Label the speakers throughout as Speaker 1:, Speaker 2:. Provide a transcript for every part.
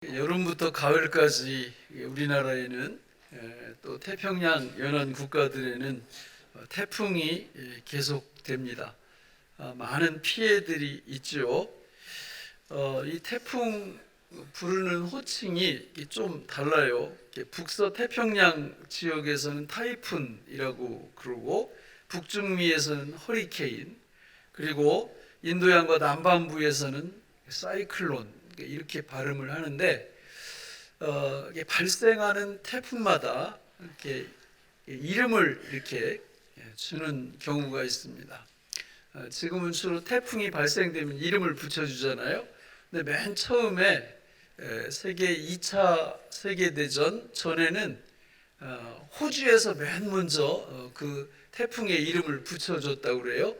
Speaker 1: 여름부터 가을까지 우리나라에는 또 태평양 연안 국가들에는 태풍이 계속됩니다. 많은 피해들이 있죠. 이 태풍 부르는 호칭이 좀 달라요. 북서 태평양 지역에서는 타이푼이라고 그러고, 북중미에서는 허리케인, 그리고 인도양과 남반부에서는 사이클론, 이렇게 발음을 하는데, 이게 발생하는 태풍마다 이렇게 이름을 이렇게 주는 경우가 있습니다. 지금은 주로 태풍이 발생되면 이름을 붙여주잖아요. 근데 맨 처음에 세계 2차 세계대전 전에는 호주에서 맨 먼저 그 태풍의 이름을 붙여줬다고 그래요.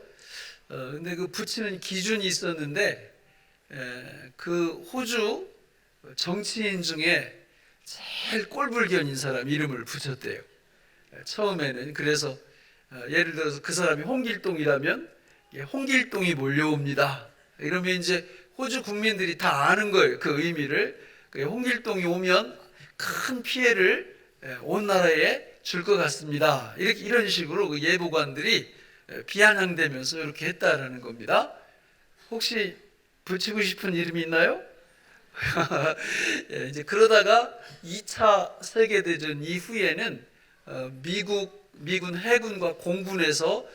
Speaker 1: 근데 그 붙이는 기준이 있었는데, 그 호주 정치인 중에 제일 꼴불견인 사람 이름을 붙였대요. 처음에는. 그래서 예를 들어서 그 사람이 홍길동이라면 홍길동이 몰려옵니다, 이러면 이제 호주 국민들이 다 아는 거예요, 그 의미를. 홍길동이 오면 큰 피해를 온 나라에 줄 것 같습니다, 이런 식으로 그 예보관들이 비아냥대면서 이렇게 했다라는 겁니다. 혹시 붙이고 싶은 이름이 있나요? 이제 그러다가 2차 세계대전 이후에는 미군 해군과 공군에서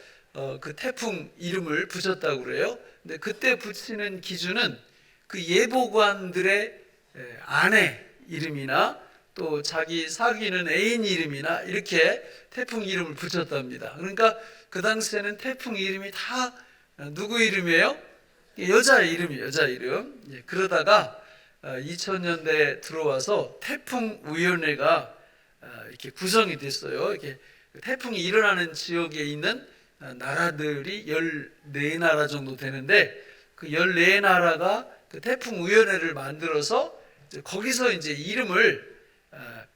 Speaker 1: 그 태풍 이름을 붙였다고 그래요. 근데 그때 붙이는 기준은 그 예보관들의 아내 이름이나 또 자기 사귀는 애인 이름이나 이렇게 태풍 이름을 붙였답니다. 그러니까 그 당시에는 태풍 이름이 다 누구 이름이에요? 여자 이름이에요, 여자 이름. 그러다가 2000년대에 들어와서 태풍위원회가 이렇게 구성이 됐어요. 이렇게 태풍이 일어나는 지역에 있는 나라들이 14나라 정도 되는데, 그 14나라가 그 태풍위원회를 만들어서 거기서 이제 이름을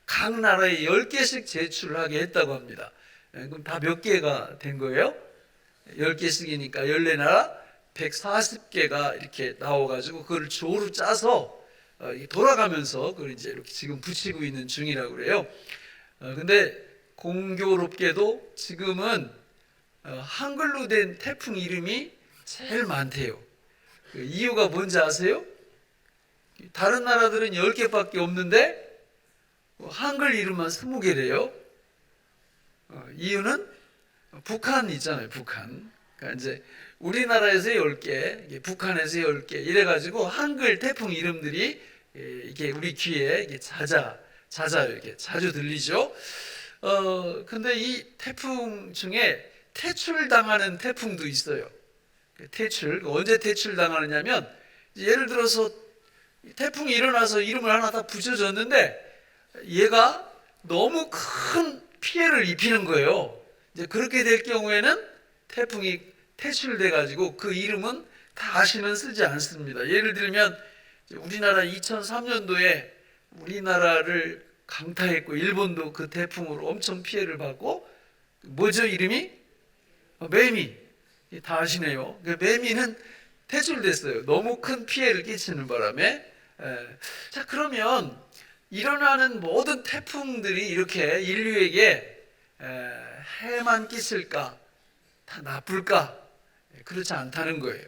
Speaker 1: 각 나라에 10개씩 제출하게 했다고 합니다. 그럼 다 몇 개가 된 거예요? 10개씩이니까 14나라 140개가 이렇게 나와가지고 그걸 조로 짜서 돌아가면서 그걸 이제 이렇게 지금 붙이고 있는 중이라고 그래요. 근데 공교롭게도 지금은 한글로 된 태풍 이름이 제일 많대요. 그 이유가 뭔지 아세요? 다른 나라들은 10개밖에 없는데 한글 이름만 20개래요. 이유는 북한 있잖아요, 북한. 그러니까 이제 우리나라에서 10개, 북한에서 10개, 이래가지고 한글 태풍 이름들이 이게 우리 귀에 이게 잦아요. 이렇게 자주 들리죠. 근데 이 태풍 중에 퇴출당하는 태풍도 있어요. 퇴출, 언제 퇴출당하느냐면, 예를 들어서 태풍이 일어나서 이름을 하나 다 붙여줬는데 얘가 너무 큰 피해를 입히는 거예요. 이제 그렇게 될 경우에는 태풍이 퇴출돼 가지고 그 이름은 다시는 쓰지 않습니다. 예를 들면 우리나라 2003년도에 우리나라를 강타했고, 일본도 그 태풍으로 엄청 피해를 받고, 뭐죠 이름이? 매미. 다 아시네요. 매미는 퇴출됐어요, 너무 큰 피해를 끼치는 바람에. 자, 그러면 일어나는 모든 태풍들이 이렇게 인류에게 해만 끼칠까? 다 나쁠까? 그렇지 않다는 거예요.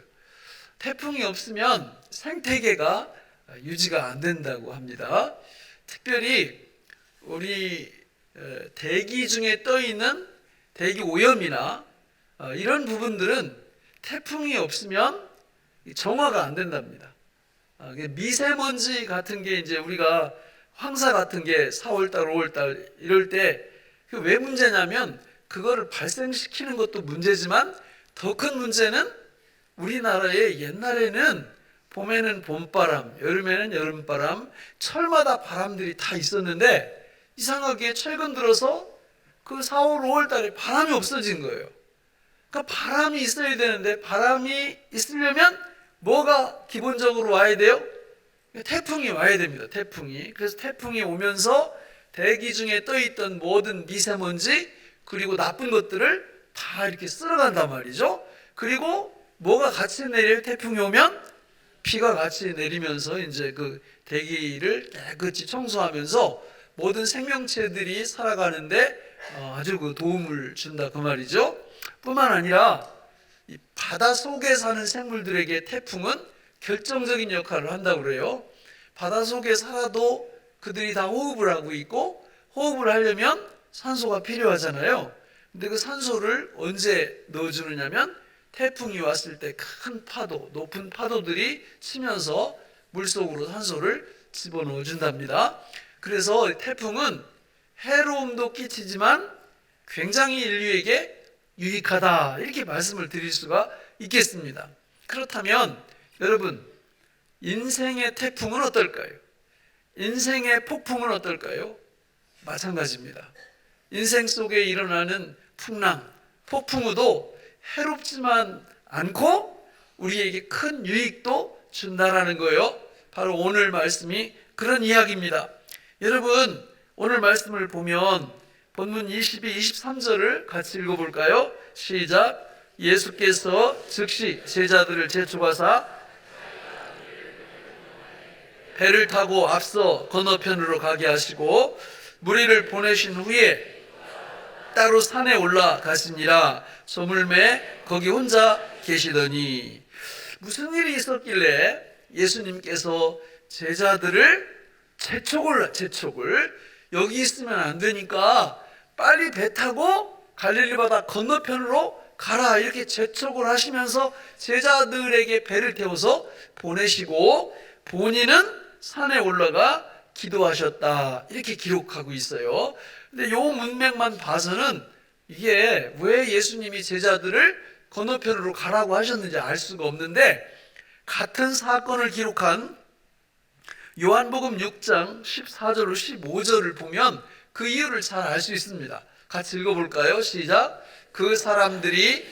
Speaker 1: 태풍이 없으면 생태계가 유지가 안 된다고 합니다. 특별히 우리 대기 중에 떠 있는 대기 오염이나 이런 부분들은 태풍이 없으면 정화가 안 된답니다. 미세먼지 같은 게 이제 우리가 황사 같은 게 4월달, 5월달 이럴 때 그 왜 문제냐면, 그거를 발생시키는 것도 문제지만 더 큰 문제는 우리나라에 옛날에는 봄에는 봄바람, 여름에는 여름바람, 철마다 바람들이 다 있었는데 이상하게 최근 들어서 그 4월, 5월 달에 바람이 없어진 거예요. 그러니까 바람이 있어야 되는데, 바람이 있으려면 뭐가 기본적으로 와야 돼요? 태풍이 와야 됩니다, 태풍이. 그래서 태풍이 오면서 대기 중에 떠있던 모든 미세먼지 그리고 나쁜 것들을 다 이렇게 쓸어간단 말이죠. 그리고 뭐가 같이 내려요? 태풍이 오면 비가 같이 내리면서 이제 그 대기를 깨끗이 청소하면서 모든 생명체들이 살아가는데 아주 그 도움을 준다 그 말이죠. 뿐만 아니라 이 바다 속에 사는 생물들에게 태풍은 결정적인 역할을 한다고 그래요. 바다 속에 살아도 그들이 다 호흡을 하고 있고, 호흡을 하려면 산소가 필요하잖아요. 근데 그 산소를 언제 넣어주느냐면 태풍이 왔을 때 큰 파도, 높은 파도들이 치면서 물속으로 산소를 집어넣어 준답니다. 그래서 태풍은 해로움도 끼치지만 굉장히 인류에게 유익하다, 이렇게 말씀을 드릴 수가 있겠습니다. 그렇다면 여러분, 인생의 태풍은 어떨까요? 인생의 폭풍은 어떨까요? 마찬가지입니다. 인생 속에 일어나는 풍랑, 폭풍우도 해롭지만 않고 우리에게 큰 유익도 준다라는 거예요. 바로 오늘 말씀이 그런 이야기입니다. 여러분, 오늘 말씀을 보면 본문 22, 23절을 같이 읽어볼까요? 시작. 예수께서 즉시 제자들을 재촉하사 배를 타고 앞서 건너편으로 가게 하시고 무리를 보내신 후에 따로 산에 올라가시니라. 소물매 거기 혼자 계시더니, 무슨 일이 있었길래 예수님께서 제자들을 재촉을 여기 있으면 안 되니까 빨리 배 타고 갈릴리 바다 건너편으로 가라, 이렇게 재촉을 하시면서 제자들에게 배를 태워서 보내시고 본인은 산에 올라가 기도하셨다, 이렇게 기록하고 있어요. 근데 요 문맥만 봐서는 이게 왜 예수님이 제자들을 건너편으로 가라고 하셨는지 알 수가 없는데, 같은 사건을 기록한 요한복음 6장 14절로 15절을 보면 그 이유를 잘 알 수 있습니다. 같이 읽어볼까요? 시작. 그 사람들이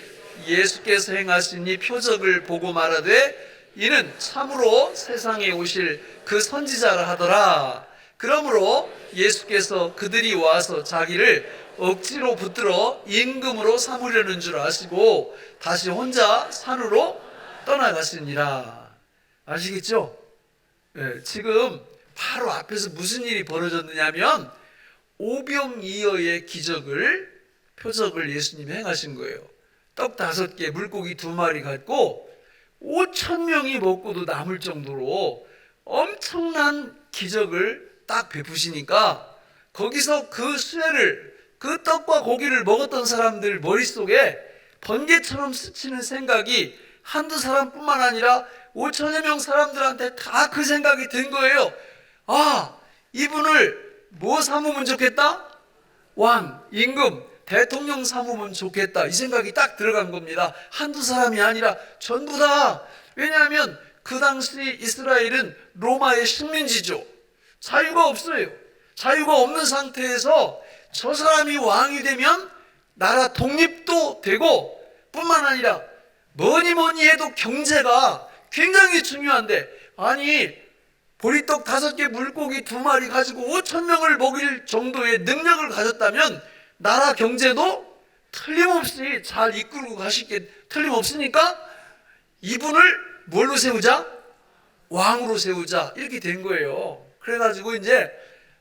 Speaker 1: 예수께서 행하신 이 표적을 보고 말하되 이는 참으로 세상에 오실 그 선지자라 하더라. 그러므로 예수께서 그들이 와서 자기를 억지로 붙들어 임금으로 삼으려는 줄 아시고 다시 혼자 산으로 떠나가시니라. 아시겠죠? 네, 지금 바로 앞에서 무슨 일이 벌어졌느냐면 오병이어의 표적을 예수님이 행하신 거예요. 떡 5개, 물고기 2마리 갖고 5,000명이 먹고도 남을 정도로 엄청난 기적을 딱 베푸시니까 거기서 그 수혜를, 그 떡과 고기를 먹었던 사람들 머릿속에 번개처럼 스치는 생각이 한두 사람뿐만 아니라 5천여 명 사람들한테 다 그 생각이 든 거예요. 아, 이분을 뭐 삼으면 좋겠다? 왕, 임금, 대통령 삼으면 좋겠다, 이 생각이 딱 들어간 겁니다. 한두 사람이 아니라 전부 다. 왜냐하면 그 당시 이스라엘은 로마의 식민지죠. 자유가 없어요. 자유가 없는 상태에서 저 사람이 왕이 되면 나라 독립도 되고 뿐만 아니라 뭐니 해도 경제가 굉장히 중요한데, 아니 보리떡 5개, 물고기 2마리 가지고 5,000명을 먹일 정도의 능력을 가졌다면 나라 경제도 틀림없이 잘 이끌고 가실 게 틀림없으니까 이분을 뭘로 세우자? 왕으로 세우자, 이렇게 된 거예요. 그래가지고 이제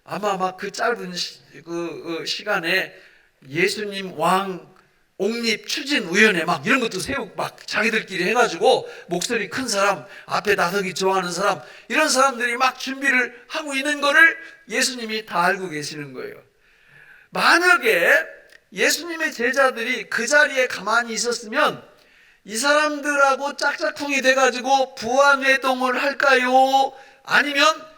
Speaker 1: 아마 그 짧은 시간에 예수님 왕 옹립 추진위원회 막 이런 것도 세우고 막 자기들끼리 해가지고 목소리 큰 사람, 앞에 나서기 좋아하는 사람, 이런 사람들이 막 준비를 하고 있는 거를 예수님이 다 알고 계시는 거예요. 만약에 예수님의 제자들이 그 자리에 가만히 있었으면 이 사람들하고 짝짝꿍이 돼가지고 부하내동을 할까요? 아니면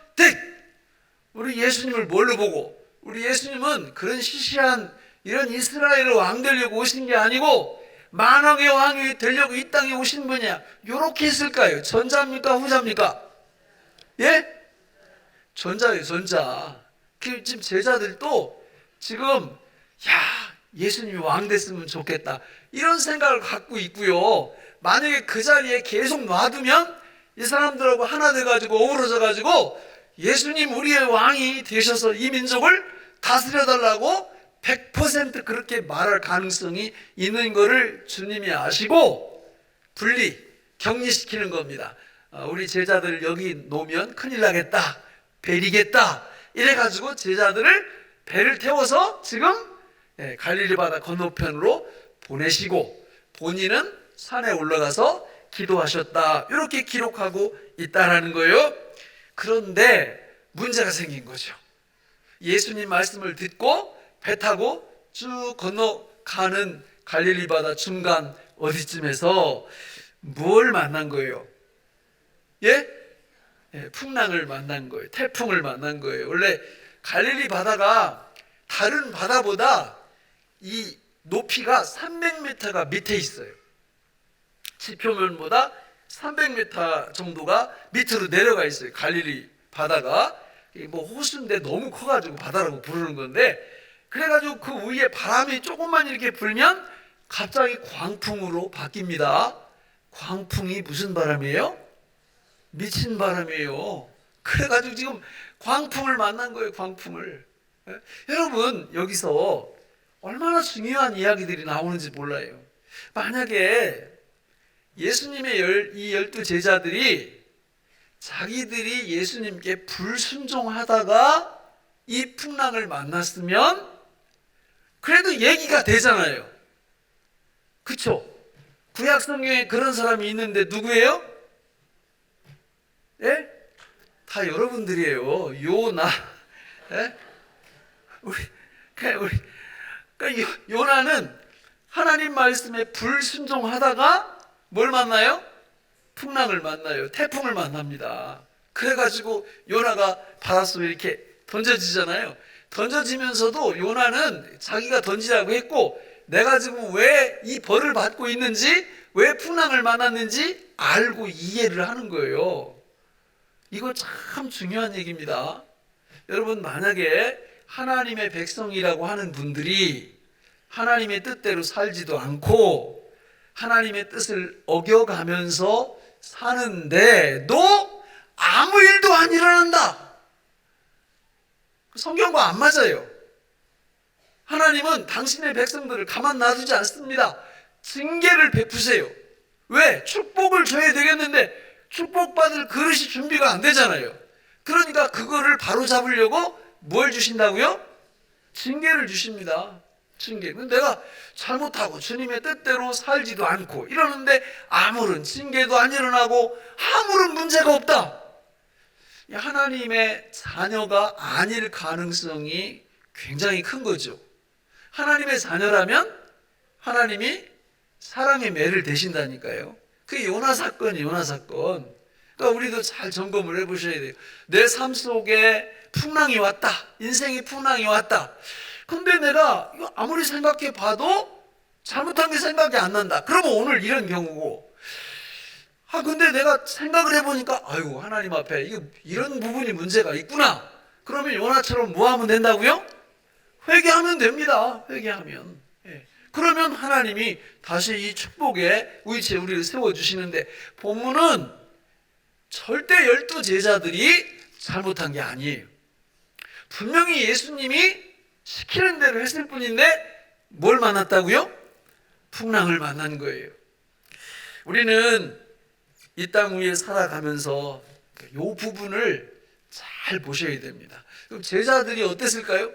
Speaker 1: 우리 예수님을 뭘로 보고, 우리 예수님은 그런 시시한 이런 이스라엘의 왕 되려고 오신 게 아니고 만왕의 왕이 되려고 이 땅에 오신 분이야, 요렇게 했을까요? 전자입니까? 후자입니까? 예? 전자예요, 전자. 지금 제자들도 지금 예수님이 왕 됐으면 좋겠다, 이런 생각을 갖고 있고요. 만약에 그 자리에 계속 놔두면 이 사람들하고 하나 돼가지고 어우러져가지고 예수님 우리의 왕이 되셔서 이 민족을 다스려달라고 100% 그렇게 말할 가능성이 있는 것을 주님이 아시고 격리시키는 겁니다. 우리 제자들 여기 놓으면 큰일 나겠다, 베리겠다, 이래가지고 제자들을 배를 태워서 지금 갈릴리 바다 건너편으로 보내시고 본인은 산에 올라가서 기도하셨다, 이렇게 기록하고 있다라는 거예요. 그런데 문제가 생긴 거죠. 예수님 말씀을 듣고 배 타고 쭉 건너가는 갈릴리 바다 중간 어디쯤에서 뭘 만난 거예요? 예? 풍랑을 만난 거예요. 태풍을 만난 거예요. 원래 갈릴리 바다가 다른 바다보다 이 높이가 300m가 밑에 있어요. 지표면보다 300m 정도가 밑으로 내려가 있어요. 갈릴리 바다가 뭐 호수인데 너무 커가지고 바다라고 부르는 건데, 그래가지고 그 위에 바람이 조금만 이렇게 불면 갑자기 광풍으로 바뀝니다. 광풍이 무슨 바람이에요? 미친 바람이에요. 그래가지고 지금 광풍을 만난 거예요. 광풍을. 여러분, 여기서 얼마나 중요한 이야기들이 나오는지 몰라요. 만약에 예수님의 이 12제자들이 자기들이 예수님께 불순종하다가 이 풍랑을 만났으면 그래도 얘기가 되잖아요. 그쵸? 구약 성경에 그런 사람이 있는데 누구예요? 예? 다 여러분들이에요. 요나. 예? 그러니까 요나는 하나님 말씀에 불순종하다가 뭘 만나요? 풍랑을 만나요. 태풍을 만납니다. 그래가지고 요나가 바닷속에 이렇게 던져지잖아요. 던져지면서도 요나는 자기가 던지라고 했고, 내가 지금 왜 이 벌을 받고 있는지, 왜 풍랑을 만났는지 알고 이해를 하는 거예요. 이거 참 중요한 얘기입니다. 여러분, 만약에 하나님의 백성이라고 하는 분들이 하나님의 뜻대로 살지도 않고 하나님의 뜻을 어겨가면서 사는데도 아무 일도 안 일어난다. 성경과 안 맞아요. 하나님은 당신의 백성들을 가만 놔두지 않습니다. 징계를 베푸세요. 왜? 축복을 줘야 되겠는데 축복받을 그릇이 준비가 안 되잖아요. 그러니까 그거를 바로잡으려고 뭘 주신다고요? 징계를 주십니다. 징계. 내가 잘못하고 주님의 뜻대로 살지도 않고 이러는데 아무런 징계도 안 일어나고 아무런 문제가 없다. 하나님의 자녀가 아닐 가능성이 굉장히 큰 거죠. 하나님의 자녀라면 하나님이 사랑의 매를 대신다니까요. 그게 요나 사건이에요. 요나 사건. 그러니까 우리도 잘 점검을 해보셔야 돼요. 내 삶 속에 풍랑이 왔다. 인생의 풍랑이 왔다. 근데 내가 이거 아무리 생각해 봐도 잘못한 게 생각이 안 난다. 그러면 오늘 이런 경우고, 근데 내가 생각을 해보니까 아이고 하나님 앞에 이런 부분이 문제가 있구나. 그러면 요나처럼 뭐 하면 된다고요? 회개하면 됩니다. 회개하면. 그러면 하나님이 다시 이 축복의 위치에 우리를 세워주시는데, 본문은 절대 12제자들이 잘못한 게 아니에요. 분명히 예수님이 시키는 대로 했을 뿐인데 뭘 만났다고요? 풍랑을 만난 거예요. 우리는 이 땅 위에 살아가면서 이 부분을 잘 보셔야 됩니다. 그럼 제자들이 어땠을까요?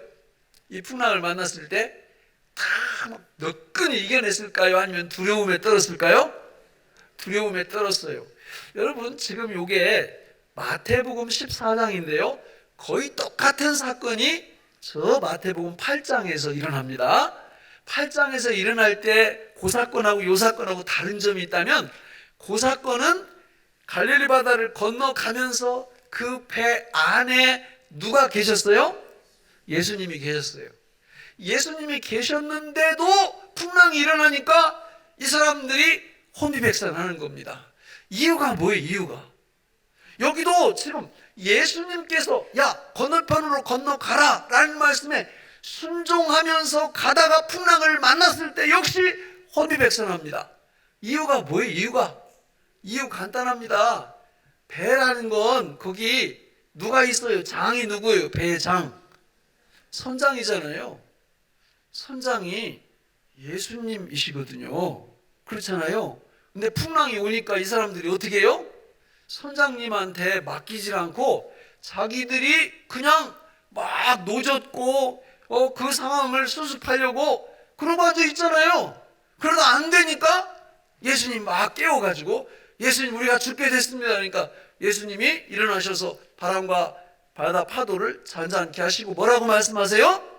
Speaker 1: 이 풍랑을 만났을 때 다 너끈히 이겨냈을까요? 아니면 두려움에 떨었을까요? 두려움에 떨었어요. 여러분, 지금 이게 마태복음 14장인데요. 거의 똑같은 사건이 저 마태복음 8장에서 일어납니다. 8장에서 일어날 때 그 사건하고 이 사건하고 다른 점이 있다면, 그 사건은 갈릴리 바다를 건너가면서 그 배 안에 누가 계셨어요? 예수님이 계셨어요. 예수님이 계셨는데도 풍랑이 일어나니까 이 사람들이 혼비백산하는 겁니다. 이유가 뭐예요? 이유가 여기도 지금 예수님께서 야 건너편으로 건너가라 라는 말씀에 순종하면서 가다가 풍랑을 만났을 때 역시 혼비백산합니다. 이유가 뭐예요? 이유 간단합니다. 배라는 건 거기 누가 있어요? 장이 누구예요? 배의 장. 선장이잖아요. 선장이 예수님이시거든요. 그렇잖아요. 근데 풍랑이 오니까 이 사람들이 어떻게 해요? 선장님한테 맡기질 않고 자기들이 그냥 막 노젓고 그 상황을 수습하려고 그러고 앉아 있잖아요. 그러다 안 되니까 예수님 막 깨워가지고 예수님 우리가 죽게 됐습니다. 그러니까 예수님이 일어나셔서 바람과 바다 파도를 잔잔케 하시고 뭐라고 말씀하세요?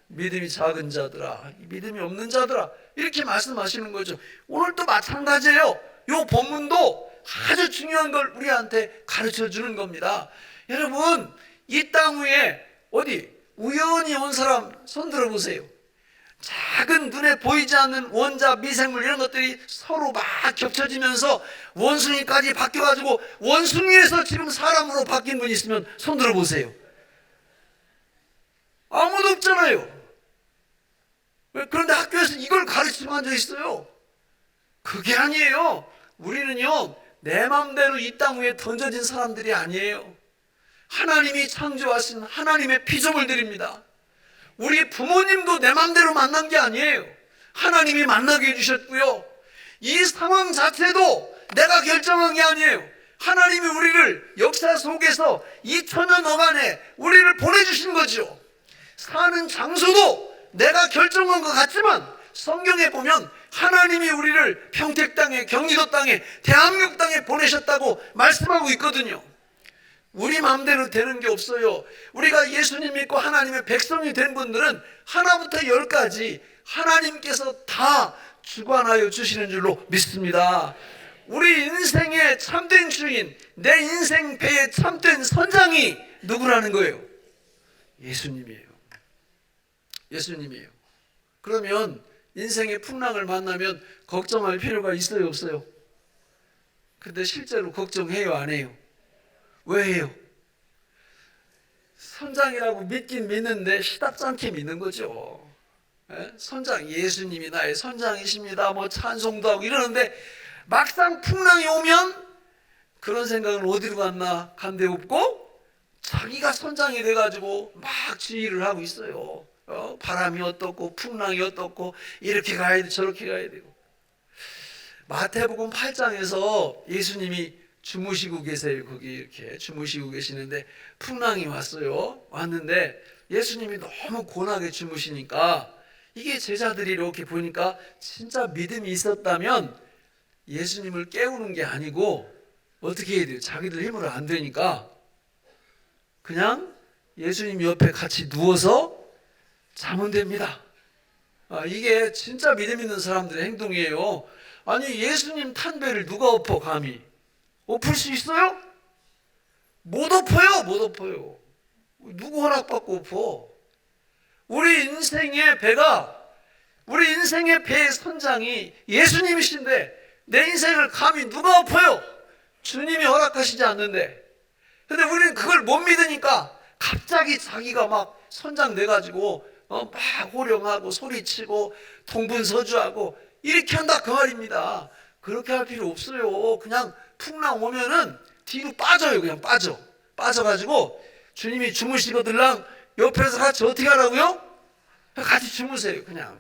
Speaker 1: 믿음이 작은 자들아, 믿음이 없는 자들아, 이렇게 말씀하시는 거죠. 오늘도 마찬가지예요. 이 본문도 아주 중요한 걸 우리한테 가르쳐 주는 겁니다. 여러분, 이 땅 위에 어디 우연히 온 사람 손 들어보세요. 작은 눈에 보이지 않는 원자, 미생물 이런 것들이 서로 막 겹쳐지면서 원숭이까지 바뀌어가지고 원숭이에서 지금 사람으로 바뀐 분이 있으면 손 들어보세요. 아무도 없잖아요. 그런데 학교에서 이걸 가르치고 앉아 있어요. 그게 아니에요. 우리는요, 내 맘대로 이 땅 위에 던져진 사람들이 아니에요. 하나님이 창조하신 하나님의 피조물들입니다. 우리 부모님도 내 맘대로 만난 게 아니에요. 하나님이 만나게 해주셨고요. 이 상황 자체도 내가 결정한 게 아니에요. 하나님이 우리를 역사 속에서 2000년 어간에 우리를 보내주신 거죠. 사는 장소도 내가 결정한 것 같지만 성경에 보면 하나님이 우리를 평택 땅에, 경기도 땅에, 대한민국 땅에 보내셨다고 말씀하고 있거든요. 우리 마음대로 되는 게 없어요. 우리가 예수님 믿고 하나님의 백성이 된 분들은 하나부터 열까지 하나님께서 다 주관하여 주시는 줄로 믿습니다. 우리 인생의 참된 주인, 내 인생 배의 참된 선장이 누구라는 거예요? 예수님이에요. 예수님이에요. 그러면 인생의 풍랑을 만나면 걱정할 필요가 있어요, 없어요? 근데 실제로 걱정해요, 안 해요? 왜 해요? 선장이라고 믿긴 믿는데 시답지 않게 믿는 거죠. 선장, 예수님이 나의 선장이십니다. 뭐 찬송도 하고 이러는데 막상 풍랑이 오면 그런 생각은 어디로 갔나 간데 없고 자기가 선장이 돼가지고 막 지휘를 하고 있어요. 바람이 어떻고 풍랑이 어떻고 이렇게 가야 돼 저렇게 가야 되고. 마태복음 8장에서 예수님이 주무시고 계세요. 거기 이렇게 주무시고 계시는데 풍랑이 왔어요. 왔는데 예수님이 너무 고나게 주무시니까 이게 제자들이 이렇게 보니까 진짜 믿음이 있었다면 예수님을 깨우는 게 아니고 어떻게 해야 돼요? 자기들 힘으로 안 되니까 그냥 예수님 옆에 같이 누워서 자면 됩니다. 이게 진짜 믿음 있는 사람들의 행동이에요. 아니 예수님 탄 배를 누가 엎어 감히? 엎을 수 있어요? 못 엎어요. 못 엎어요. 누구 허락받고 엎어? 우리 인생의 배가 우리 인생의 배의 선장이 예수님이신데 내 인생을 감히 누가 엎어요? 주님이 허락하시지 않는데. 근데 우리는 그걸 못 믿으니까 갑자기 자기가 막 선장 돼가지고 막 호령하고 소리치고 동분서주하고 이렇게 한다 그 말입니다. 그렇게 할 필요 없어요. 그냥 풍랑 오면은 뒤로 빠져요. 그냥 빠져가지고 주님이 주무시거들랑 옆에서 같이 어떻게 하라고요? 같이 주무세요. 그냥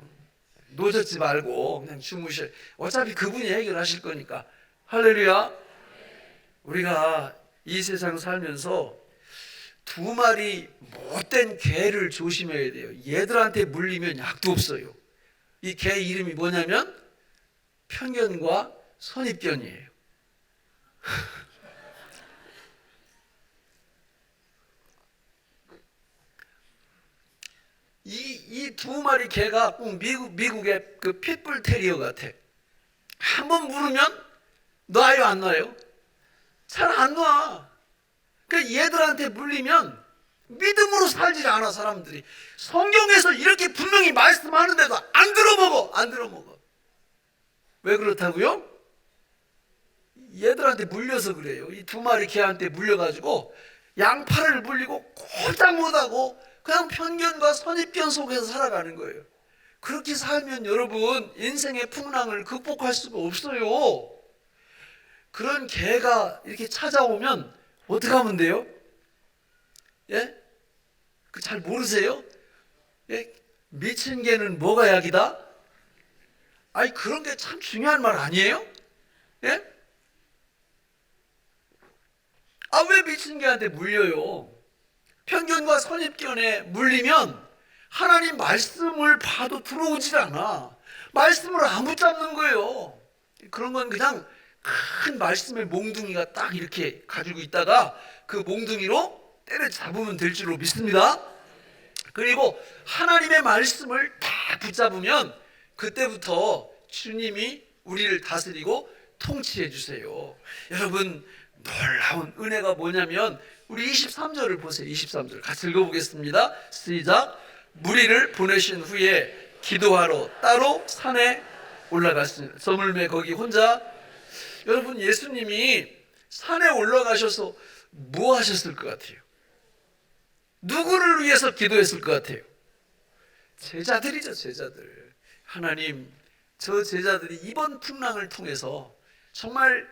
Speaker 1: 노젓지 말고 그냥 주무셔요. 어차피 그분이 해결하실 거니까. 할렐루야. 우리가 이 세상 살면서 두 마리 못된 개를 조심해야 돼요. 얘들한테 물리면 약도 없어요. 이 개 이름이 뭐냐면 편견과 선입견이에요. 이 두 마리 개가 꼭 미국의 그 핏불 테리어 같아. 한번 물으면 놔요, 안 놔요? 잘 안 놔. 그 얘들한테 물리면 믿음으로 살지 않아, 사람들이. 성경에서 이렇게 분명히 말씀하는데도 안 들어먹어. 왜 그렇다고요? 얘들한테 물려서 그래요. 이 두 마리 개한테 물려가지고 양팔을 물리고 꼼짝 못하고 그냥 편견과 선입견 속에서 살아가는 거예요. 그렇게 살면 여러분 인생의 풍랑을 극복할 수가 없어요. 그런 개가 이렇게 찾아오면 어떻게 하면 돼요? 예? 그 잘 모르세요? 예? 미친 개는 뭐가 약이다? 아니 그런 게 참 중요한 말 아니에요? 예? 왜 미친개한테 물려요? 편견과 선입견에 물리면 하나님 말씀을 봐도 들어오질 않아. 말씀을 안 붙잡는 거예요. 그런 건 그냥 큰 말씀의 몽둥이가 딱 이렇게 가지고 있다가 그 몽둥이로 때려잡으면 될 줄로 믿습니다. 그리고 하나님의 말씀을 다 붙잡으면 그때부터 주님이 우리를 다스리고 통치해 주세요. 여러분, 놀라운 은혜가 뭐냐면 우리 23절을 보세요. 23절 같이 읽어보겠습니다. 시작. 무리를 보내신 후에 기도하러 따로 산에 올라갔습니다. 저물매 거기 혼자. 여러분, 예수님이 산에 올라가셔서 뭐 하셨을 것 같아요? 누구를 위해서 기도했을 것 같아요? 제자들이죠, 제자들. 하나님, 저 제자들이 이번 풍랑을 통해서 정말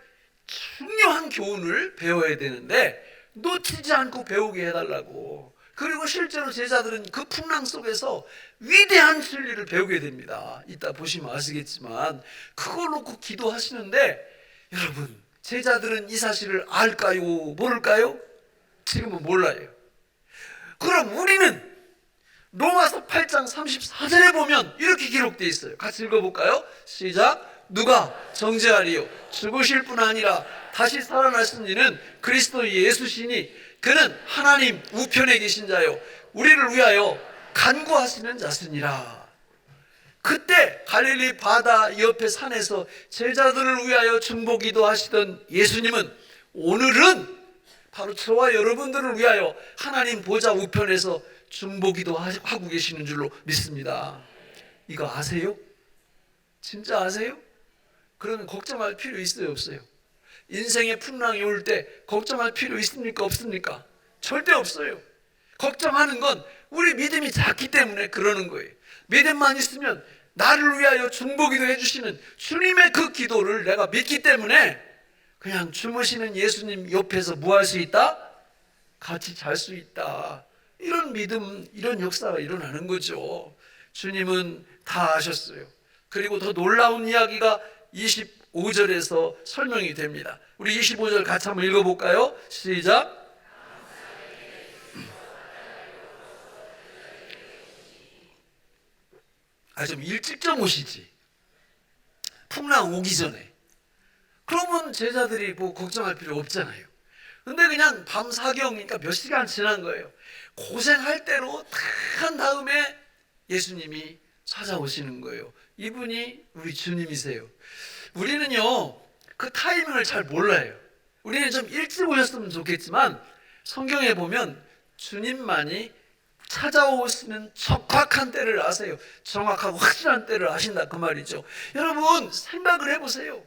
Speaker 1: 중요한 교훈을 배워야 되는데 놓치지 않고 배우게 해달라고. 그리고 실제로 제자들은 그 풍랑 속에서 위대한 진리를 배우게 됩니다. 이따 보시면 아시겠지만 그걸 놓고 기도하시는데, 여러분, 제자들은 이 사실을 알까요? 모를까요? 지금은 몰라요. 그럼 우리는 로마서 8장 34절에 보면 이렇게 기록되어 있어요. 같이 읽어볼까요? 시작. 누가 정죄하리요? 죽으실 뿐 아니라 다시 살아나신 이는 그리스도 예수시니 그는 하나님 우편에 계신 자요 우리를 위하여 간구하시는 자시니라. 그때 갈릴리 바다 옆에 산에서 제자들을 위하여 중보기도 하시던 예수님은 오늘은 바로 저와 여러분들을 위하여 하나님 보좌 우편에서 중보기도 하고 계시는 줄로 믿습니다. 이거 아세요? 진짜 아세요? 그러면 걱정할 필요 있어요, 없어요? 인생의 풍랑이 올 때 걱정할 필요 있습니까, 없습니까? 절대 없어요. 걱정하는 건 우리 믿음이 작기 때문에 그러는 거예요. 믿음만 있으면 나를 위하여 중보기도 해주시는 주님의 그 기도를 내가 믿기 때문에 그냥 주무시는 예수님 옆에서 뭐 할 수 있다? 같이 잘 수 있다. 이런 믿음, 이런 역사가 일어나는 거죠. 주님은 다 아셨어요. 그리고 더 놀라운 이야기가 25절에서 설명이 됩니다. 우리 25절 같이 한번 읽어볼까요? 시작. 좀 일찍 좀 오시지. 풍랑 오기 전에. 그러면 제자들이 뭐 걱정할 필요 없잖아요. 근데 그냥 밤 사경이니까 몇 시간 지난 거예요. 고생할 대로 다 한 다음에 예수님이 찾아오시는 거예요. 이분이 우리 주님이세요. 우리는요, 그 타이밍을 잘 몰라요. 우리는 좀 일찍 오셨으면 좋겠지만 성경에 보면 주님만이 찾아오시는 적확한 때를 아세요. 정확하고 확실한 때를 아신다, 그 말이죠. 여러분, 생각을 해보세요.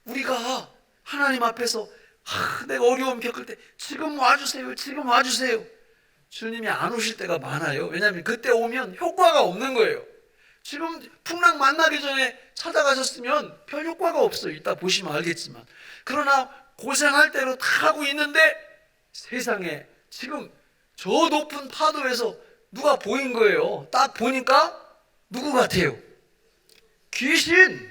Speaker 1: 우리가 하나님 앞에서 내가 어려움 겪을 때 지금 와주세요, 지금 와주세요. 주님이 안 오실 때가 많아요. 왜냐하면 그때 오면 효과가 없는 거예요. 지금 풍랑 만나기 전에 찾아가셨으면 별 효과가 없어요. 이따 보시면 알겠지만. 그러나 고생할 대로 다 하고 있는데 세상에 지금 저 높은 파도에서 누가 보인 거예요. 딱 보니까 누구 같아요? 귀신.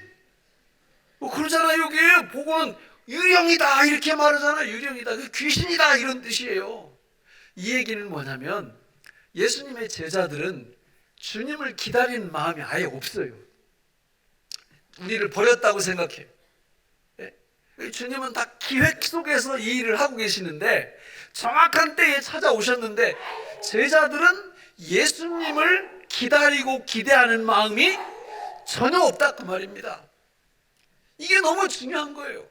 Speaker 1: 뭐 그러잖아요. 여기 보고는 유령이다 이렇게 말하잖아요. 유령이다, 귀신이다 이런 뜻이에요. 이 얘기는 뭐냐면 예수님의 제자들은 주님을 기다리는 마음이 아예 없어요. 우리를 버렸다고 생각해요. 주님은 다 기획 속에서 이 일을 하고 계시는데 정확한 때에 찾아오셨는데 제자들은 예수님을 기다리고 기대하는 마음이 전혀 없다, 그 말입니다. 이게 너무 중요한 거예요.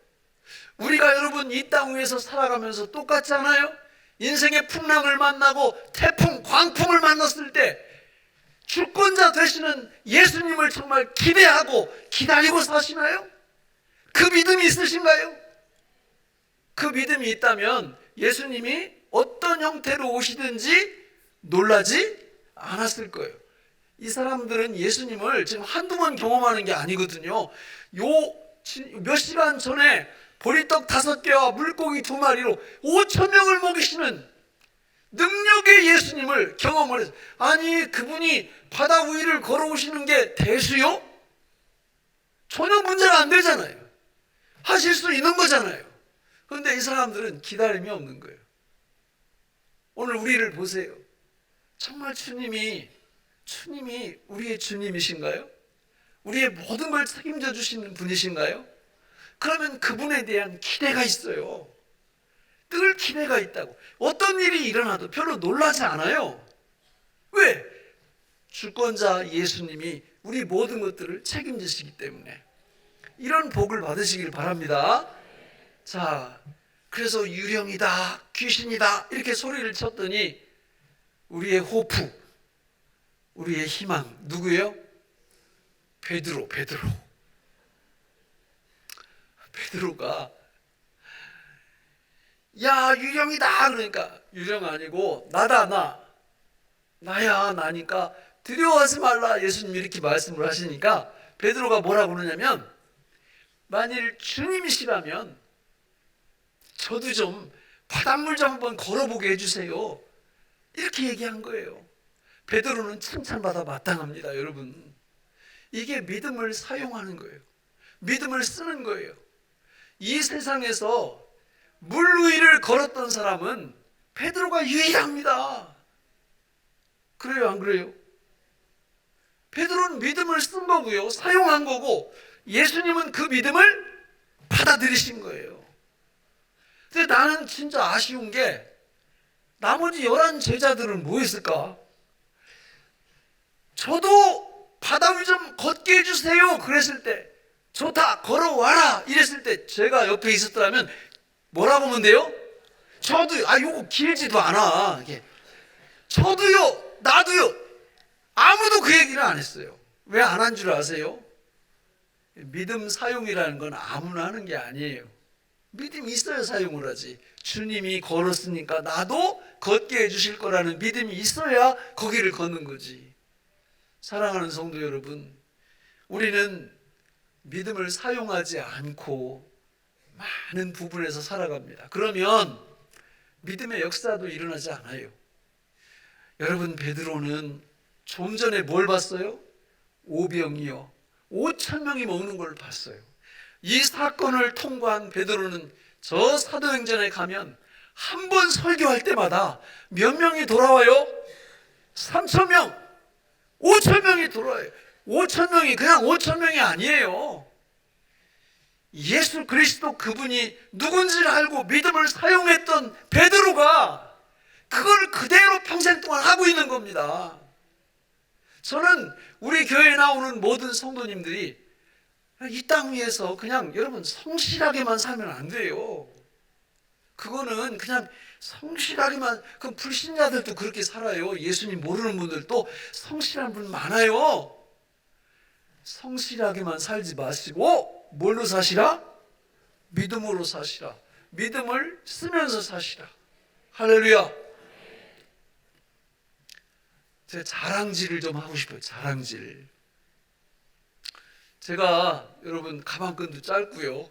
Speaker 1: 우리가 여러분 이 땅 위에서 살아가면서 똑같잖아요. 인생의 풍랑을 만나고 태풍, 광풍을 만났을 때 주권자 되시는 예수님을 정말 기대하고 기다리고 사시나요? 그 믿음이 있으신가요? 그 믿음이 있다면 예수님이 어떤 형태로 오시든지 놀라지 않았을 거예요. 이 사람들은 예수님을 지금 한두 번 경험하는 게 아니거든요. 몇 시간 전에 보리떡 5개와 물고기 2마리로 5,000명을 먹이시는 능력의 예수님을 경험을 해서, 아니 그분이 바다 위를 걸어오시는 게 대수요? 전혀 문제가 안 되잖아요. 하실 수 있는 거잖아요. 그런데 이 사람들은 기다림이 없는 거예요. 오늘 우리를 보세요. 정말 주님이 우리의 주님이신가요? 우리의 모든 걸 책임져 주시는 분이신가요? 그러면 그분에 대한 기대가 있어요. 늘 기대가 있다고. 어떤 일이 일어나도 별로 놀라지 않아요. 왜? 주권자 예수님이 우리 모든 것들을 책임지시기 때문에. 이런 복을 받으시길 바랍니다. 자, 그래서 유령이다, 귀신이다 이렇게 소리를 쳤더니 우리의 호프, 우리의 희망 누구예요? 베드로가 야 유령이다 그러니까 유령 아니고 나니까 두려워하지 말라 예수님이 이렇게 말씀을 하시니까 베드로가 뭐라고 그러냐면 만일 주님이시라면 저도 좀 바닷물 좀 한번 걸어보게 해주세요 이렇게 얘기한 거예요. 베드로는 칭찬받아 마땅합니다. 여러분, 이게 믿음을 사용하는 거예요. 믿음을 쓰는 거예요. 이 세상에서 물 위를 걸었던 사람은 베드로가 유일합니다. 그래요, 안 그래요? 베드로는 믿음을 쓴 거고요, 사용한 거고, 예수님은 그 믿음을 받아들이신 거예요. 근데 나는 진짜 아쉬운 게 나머지 11 제자들은 뭐 했을까? 저도 바다 위 좀 걷게 해주세요 그랬을 때, 좋다 걸어와라 이랬을 때 제가 옆에 있었더라면 뭐라고 하면 돼요? 저도, 요거 길지도 않아. 저도요, 나도요. 아무도 그 얘기를 안 했어요. 왜 안 한 줄 아세요? 믿음 사용이라는 건 아무나 하는 게 아니에요. 믿음이 있어야 사용을 하지. 주님이 걸었으니까 나도 걷게 해주실 거라는 믿음이 있어야 거기를 걷는 거지. 사랑하는 성도 여러분, 우리는 믿음을 사용하지 않고 많은 부분에서 살아갑니다. 그러면 믿음의 역사도 일어나지 않아요. 여러분, 베드로는 좀 전에 뭘 봤어요? 오병이요, 5,000명이 먹는 걸 봤어요. 이 사건을 통과한 베드로는 저 사도행전에 가면 한 번 설교할 때마다 몇 명이 돌아와요? 3,000명, 5,000명이 돌아와요. 5,000명이 그냥 5,000명이 아니에요. 예수 그리스도 그분이 누군지를 알고 믿음을 사용했던 베드로가 그걸 그대로 평생 동안 하고 있는 겁니다. 저는 우리 교회에 나오는 모든 성도님들이 이 땅 위에서 그냥 여러분 성실하게만 살면 안 돼요. 그거는 그냥 성실하게만, 그럼 불신자들도 그렇게 살아요. 예수님 모르는 분들도 성실한 분 많아요. 성실하게만 살지 마시고 뭘로 사시라? 믿음으로 사시라. 믿음을 쓰면서 사시라. 할렐루야. 제가 자랑질을 좀 하고 싶어요. 자랑질. 제가 여러분 가방끈도 짧고요,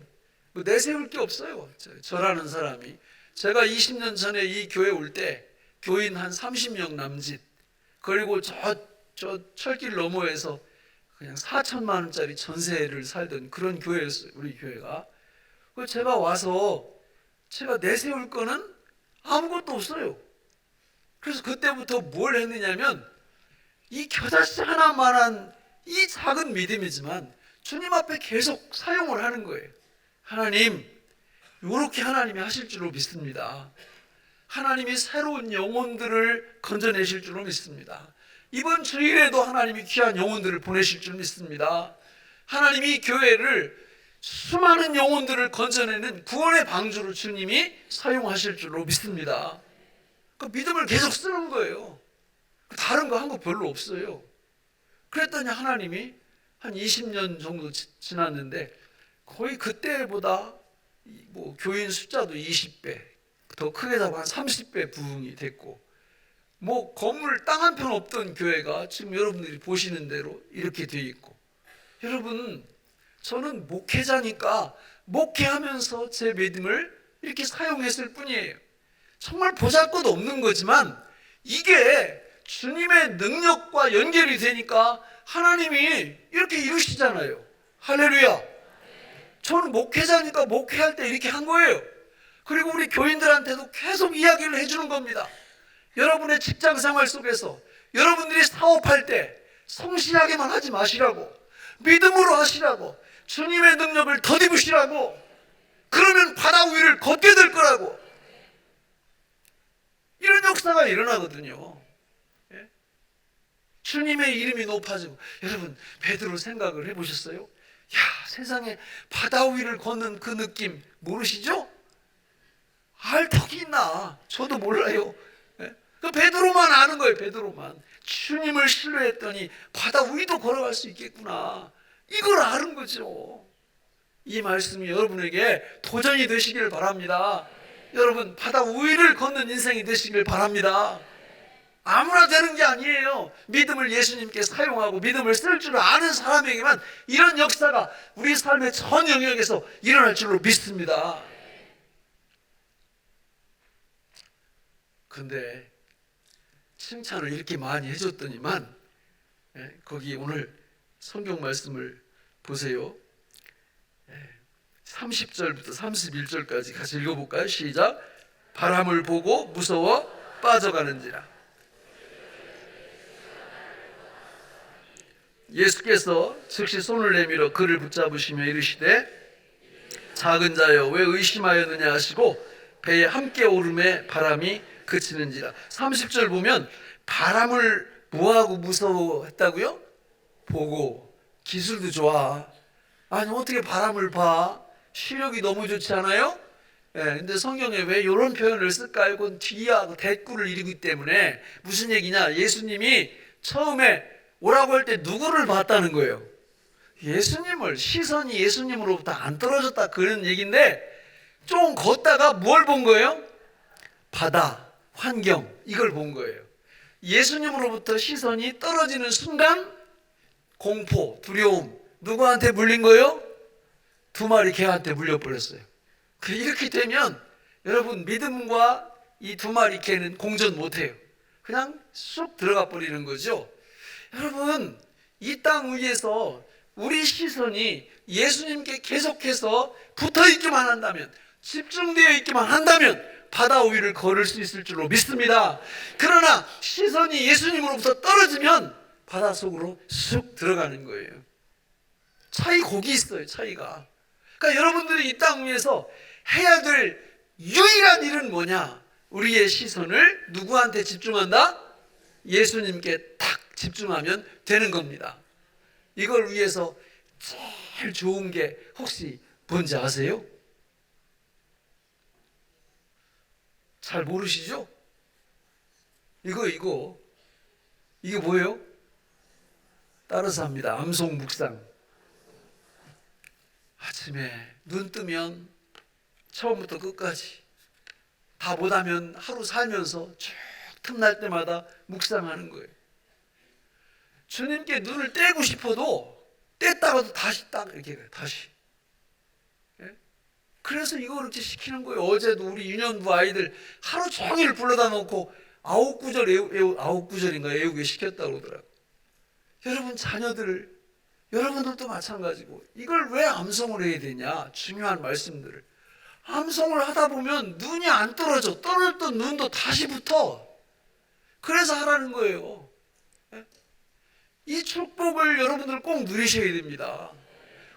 Speaker 1: 뭐 내세울 게 없어요. 저라는 사람이, 제가 20년 전에 이 교회 올 때 교인 한 30명 남짓, 그리고 저 철길 너머에서 그냥 4천만 원짜리 전세를 살던 그런 교회였어요. 우리 교회가. 제가 와서 제가 내세울 거는 아무것도 없어요. 그래서 그때부터 뭘 했느냐면 이 겨자씨 하나만한 이 작은 믿음이지만 주님 앞에 계속 사용을 하는 거예요. 하나님, 이렇게 하나님이 하실 줄로 믿습니다. 하나님이 새로운 영혼들을 건져내실 줄로 믿습니다. 이번 주일에도 하나님이 귀한 영혼들을 보내실 줄 믿습니다. 하나님이 교회를 수많은 영혼들을 건져내는 구원의 방주로 주님이 사용하실 줄로 믿습니다. 그 믿음을 계속 쓰는 거예요. 다른 거 한 거 별로 없어요. 그랬더니 하나님이 한 20년 정도 지났는데 거의 그때보다 뭐 교인 숫자도 20배 더 크게 잡아 한 30배 부흥이 됐고, 뭐 건물 땅 한 편 없던 교회가 지금 여러분들이 보시는 대로 이렇게 돼 있고. 여러분, 저는 목회자니까 목회하면서 제 믿음을 이렇게 사용했을 뿐이에요. 정말 보잘것없는 거지만 이게 주님의 능력과 연결이 되니까 하나님이 이렇게 이루시잖아요. 할렐루야. 저는 목회자니까 목회할 때 이렇게 한 거예요. 그리고 우리 교인들한테도 계속 이야기를 해주는 겁니다. 여러분의 직장 생활 속에서 여러분들이 사업할 때 성실하게만 하지 마시라고, 믿음으로 하시라고, 주님의 능력을 덧입으시라고, 그러면 바다 위를 걷게 될 거라고. 이런 역사가 일어나거든요. 예? 주님의 이름이 높아지고. 여러분, 베드로 생각을 해보셨어요? 야, 세상에 바다 위를 걷는 그 느낌 모르시죠? 알 턱이 있나? 저도 몰라요. 예? 그 베드로만 아는 거예요. 베드로만. 주님을 신뢰했더니 바다 위도 걸어갈 수 있겠구나, 이걸 아는 거죠. 이 말씀이 여러분에게 도전이 되시기를 바랍니다. 여러분, 바다 위를 걷는 인생이 되시길 바랍니다. 아무나 되는 게 아니에요. 믿음을 예수님께 사용하고 믿음을 쓸 줄 아는 사람에게만 이런 역사가 우리 삶의 전 영역에서 일어날 줄로 믿습니다. 근데 칭찬을 이렇게 많이 해줬더니만, 거기 오늘 성경 말씀을 보세요. 30절부터 31절까지 같이 읽어볼까요? 시작. 바람을 보고 무서워 빠져가는지라. 예수께서 즉시 손을 내밀어 그를 붙잡으시며 이르시되 작은 자여 왜 의심하였느냐 하시고 배에 함께 오름에 바람이 그치는지라. 30절 보면 바람을 뭐하고 무서워했다고요? 보고. 기술도 좋아. 아니 어떻게 바람을 봐? 시력이 너무 좋지 않아요? 근데 성경에 왜 이런 표현을 쓸까요? 그건 뒤하고 대꾸를 이루기 때문에. 무슨 얘기냐? 예수님이 처음에 오라고 할 때 누구를 봤다는 거예요? 예수님을. 시선이 예수님으로부터 안 떨어졌다, 그런 얘기인데, 좀 걷다가 뭘 본 거예요? 바다, 환경, 이걸 본 거예요. 예수님으로부터 시선이 떨어지는 순간 공포, 두려움, 누구한테 물린 거예요? 두 마리 개한테 물려버렸어요. 이렇게 되면 여러분, 믿음과 이 두 마리 개는 공존 못해요. 그냥 쑥 들어가 버리는 거죠. 여러분, 이 땅 위에서 우리 시선이 예수님께 계속해서 붙어있기만 한다면, 집중되어 있기만 한다면 바다 위를 걸을 수 있을 줄로 믿습니다. 그러나 시선이 예수님으로부터 떨어지면 바다 속으로 쑥 들어가는 거예요. 차이 거기 있어요. 차이가. 그러니까 여러분들이 이 땅 위에서 해야 될 유일한 일은 뭐냐? 우리의 시선을 누구한테 집중한다? 예수님께 딱 집중하면 되는 겁니다. 이걸 위해서 제일 좋은 게 혹시 뭔지 아세요? 잘 모르시죠? 이게 뭐예요? 따라서 합니다. 암송 묵상. 아침에 눈 뜨면 처음부터 끝까지 다 못하면 하루 살면서 쭉 틈날 때마다 묵상하는 거예요. 주님께 눈을 떼고 싶어도 뗐다가도 다시 딱 이렇게 가요. 다시. 그래서 이거 그렇게 시키는 거예요. 어제도 우리 유년부 아이들 하루 종일 불러다 놓고 9구절인가 애우게 시켰다고 그러더라고요. 여러분 자녀들을, 여러분들도 마찬가지고, 이걸 왜 암송을 해야 되냐? 중요한 말씀들을 암송을 하다 보면 눈이 안 떨어져. 떨어졌던 눈도 다시 붙어. 그래서 하라는 거예요. 이 축복을 여러분들 꼭 누리셔야 됩니다.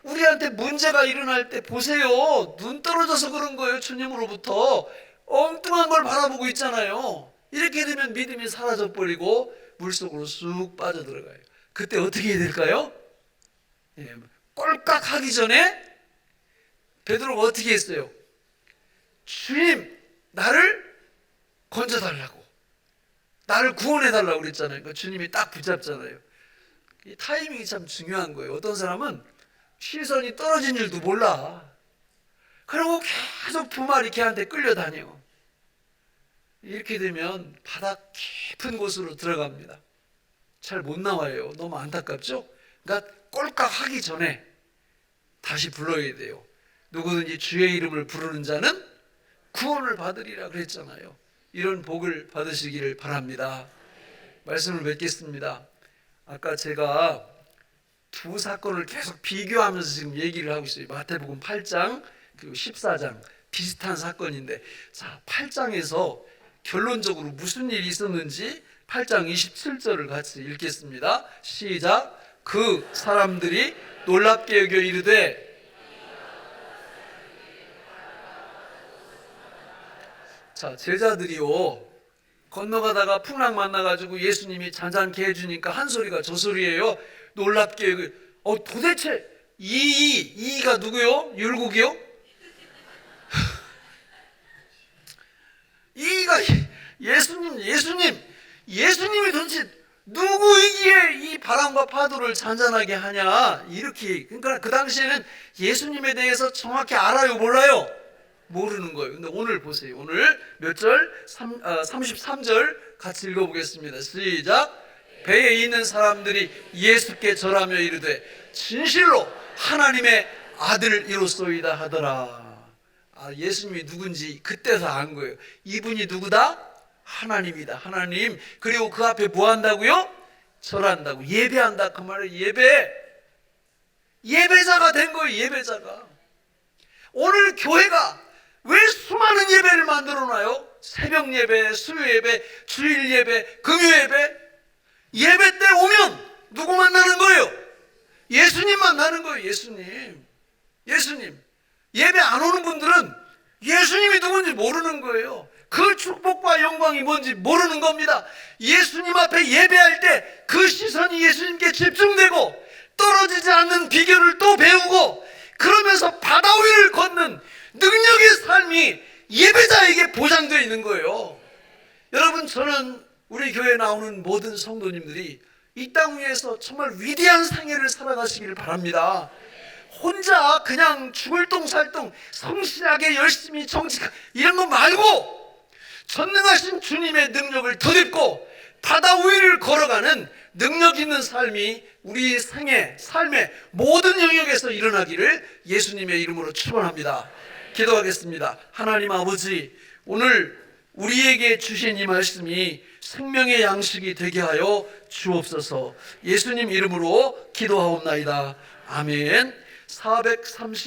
Speaker 1: 우리한테 문제가 일어날 때 보세요. 눈 떨어져서 그런 거예요. 주님으로부터 엉뚱한 걸 바라보고 있잖아요. 이렇게 되면 믿음이 사라져버리고 물속으로 쑥 빠져들어가요. 그때 어떻게 해야 될까요? 꼴깍 하기 전에 베드로가 어떻게 했어요? 주님, 나를 건져달라고, 나를 구원해달라고 그랬잖아요. 그러니까 주님이 딱 붙잡잖아요. 이 타이밍이 참 중요한 거예요. 어떤 사람은 시선이 떨어진 줄도 몰라. 그리고 계속 두 마리 개한테 끌려다녀. 이렇게 되면 바다 깊은 곳으로 들어갑니다. 잘 못 나와요. 너무 안타깝죠? 그러니까 꼴깍 하기 전에 다시 불러야 돼요. 누구든지 주의 이름을 부르는 자는 구원을 받으리라 그랬잖아요. 이런 복을 받으시기를 바랍니다. 말씀을 맺겠습니다. 아까 제가 두 사건을 계속 비교하면서 지금 얘기를 하고 있어요. 마태복음 8장 그리고 14장. 비슷한 사건인데, 자, 8장에서 결론적으로 무슨 일이 있었는지 8장 27절을 같이 읽겠습니다. 시작. 그 사람들이 놀랍게 여겨 이르되, 자, 제자들이요, 건너가다가 풍랑 만나가지고 예수님이 잔잔케 해주니까 한 소리가 저 소리예요. 놀랍게 도대체 이가 누구요? 율곡이요? 이가 예수님이 도대체 누구이기에 이 바람과 파도를 잔잔하게 하냐, 이렇게. 그러니까 그 당시에는 예수님에 대해서 정확히 알아요, 몰라요? 모르는 거예요. 근데 오늘 보세요. 오늘 몇 절? 33절 같이 읽어보겠습니다. 시작. 배에 있는 사람들이 예수께 절하며 이르되 진실로 하나님의 아들이로소이다 하더라. 예수님이 누군지 그때서 안 거예요. 이분이 누구다? 하나님이다. 하나님. 그리고 그 앞에 뭐 한다고요? 절한다고. 예배한다. 그 말이에요. 예배자가 된 거예요. 예배자가. 오늘 교회가 왜 수많은 예배를 만들어놔요? 새벽 예배, 수요 예배, 주일 예배, 금요 예배. 예배 때 오면 누구 만나는 거예요? 예수님 만나는 거예요. 예수님. 예배 안 오는 분들은 예수님이 누군지 모르는 거예요. 그 축복과 영광이 뭔지 모르는 겁니다. 예수님 앞에 예배할 때 그 시선이 예수님께 집중되고 떨어지지 않는 비결을 또 배우고 그러면서 바다 위를 걷는 능력의 삶이 예배자에게 보장되어 있는 거예요. 여러분, 저는 우리 교회에 나오는 모든 성도님들이 이 땅 위에서 정말 위대한 생애를 살아가시기를 바랍니다. 혼자 그냥 죽을 똥살똥 성실하게 열심히 정직하게 이런 거 말고 전능하신 주님의 능력을 덧입고 바다 위를 걸어가는 능력 있는 삶이 우리 생애, 삶의 모든 영역에서 일어나기를 예수님의 이름으로 축원합니다. 기도하겠습니다. 하나님 아버지, 오늘 우리에게 주신 이 말씀이 생명의 양식이 되게 하여 주옵소서. 예수님 이름으로 기도하옵나이다. 아멘. 430